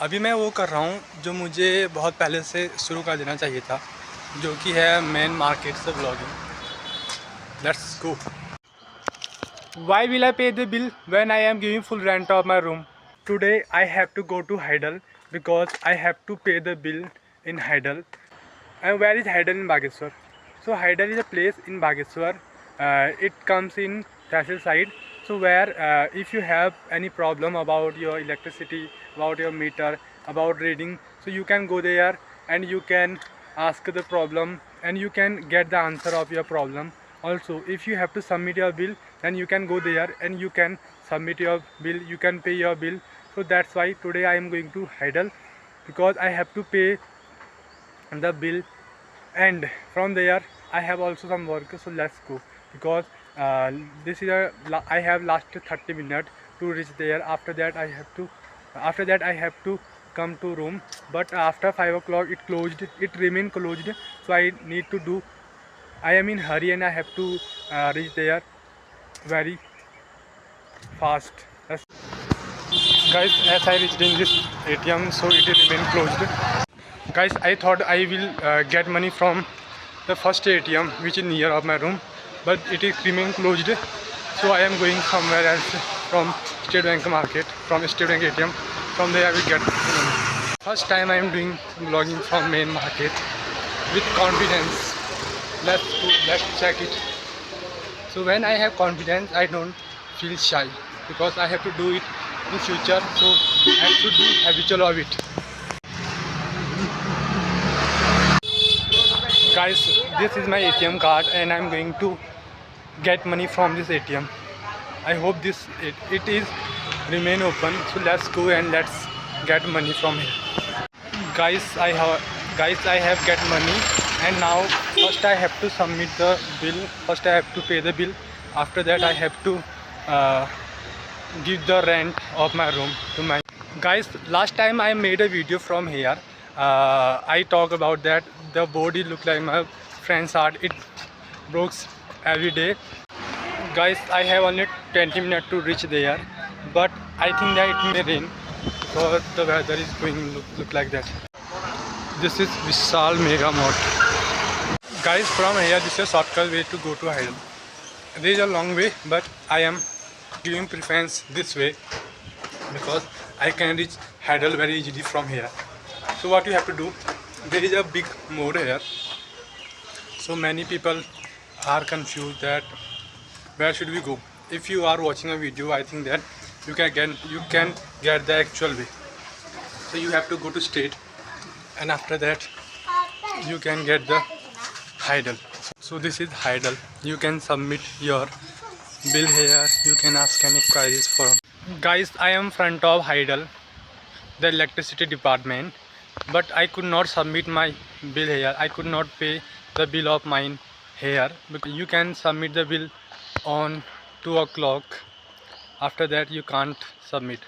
अभी मैं वो कर रहा हूँ जो मुझे बहुत पहले से शुरू कर देना चाहिए था, जो कि है मेन मार्केट से blogging. Let's go. Why will I pay the bill when I am giving full rent of my room? Today I have to go to Heidel because I have to pay the bill in Heidel. And where is Heidel in Bageshwar? So Heidel is a place in Bageshwar. It comes in Tehsil side. So where if you have any problem about your electricity, about your meter, about reading, so you can go there and you can ask the problem and you can get the answer of your problem. Also, if you have to submit your bill, then you can go there and you can submit your bill, you can pay your bill. So that's why today I am going to Heidel because I have to pay the bill, and from there I have also some work. So let's go because this is I have last 30 minutes to reach there. After that I have to come to room, but after 5 o'clock it remain closed. So I need to do, I am in hurry and I have to reach there very fast. Guys, as I reached in this ATM, so it remain closed. Guys, I thought I will get money from the first ATM which is near of my room, but it is remain closed. So I am going somewhere else from State Bank Market, from State Bank ATM. From there I will get money. First time I am doing vlogging from main market with confidence. Let's check it. So when I have confidence, I don't feel shy because I have to do it in future. So I should be habitual of it. Guys, this is my ATM card and I'm going to get money from this ATM. I hope it is remain open. So let's go and let's get money from here. Guys, I have get money, and now first I have to submit the bill. First I have to pay the bill. After that I have to give the rent of my room to my guys. Last time I made a video from here. I talk about that the body look like my friend's art. It breaks every day. Guys, I have only 20 minutes to reach there, but I think that it may rain because the weather is going look like that. This is Vishal Mega Mart. Guys, from here this is a shortcut way to go to Heidel. There is a long way, but I am giving preference this way because I can reach Heidel very easily from here. So what you have to do, there is a big moor here. So many people are confused that where should we go. If you are watching a video, I think that you can get the actual way. So you have to go to state, and after that you can get the Heidel. So this is Heidel. You can submit your bill here. You can ask any prices for. Guys, I am front of Heidel, the electricity department, but I could not submit my bill here. I could not pay the bill of mine here because you can submit the bill on 2 o'clock. After that you can't submit.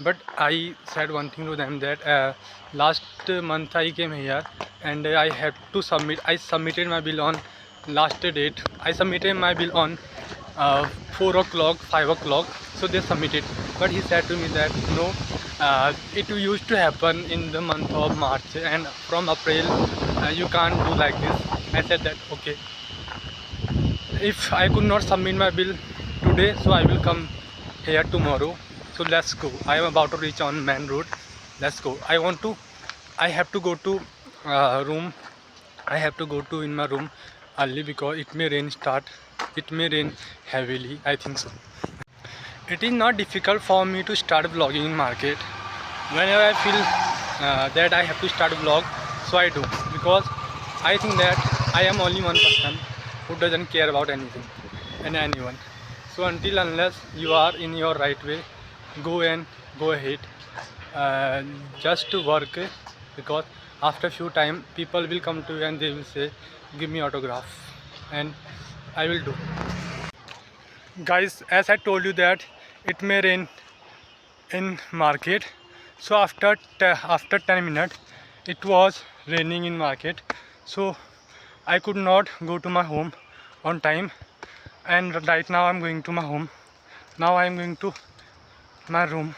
But I said one thing to them that last month I came here and I had to submit. I submitted my bill on last date. I submitted my bill on 4 o'clock, 5 o'clock. So they submitted. But he said to me that no, it used to happen in the month of March, and from April you can't do like this. I said that okay. If I could not submit my bill today, so I will come here tomorrow. So let's go. I am about to reach on main road. Let's go. I have to go to room. I have to go to in my room early because it may rain heavily, I think so. It is not difficult for me to start vlogging in market. Whenever I feel that I have to start vlog, so I do, because I think that I am only one person who doesn't care about anything and anyone. So unless you are in your right way, go ahead, just to work, because after few time people will come to you and they will say give me autograph, and I will do. Guys, as I told you that it may rain in market, so after 10 minutes it was raining in market, so I could not go to my home on time, and right now I'm going to my home. Now I'm going to my room.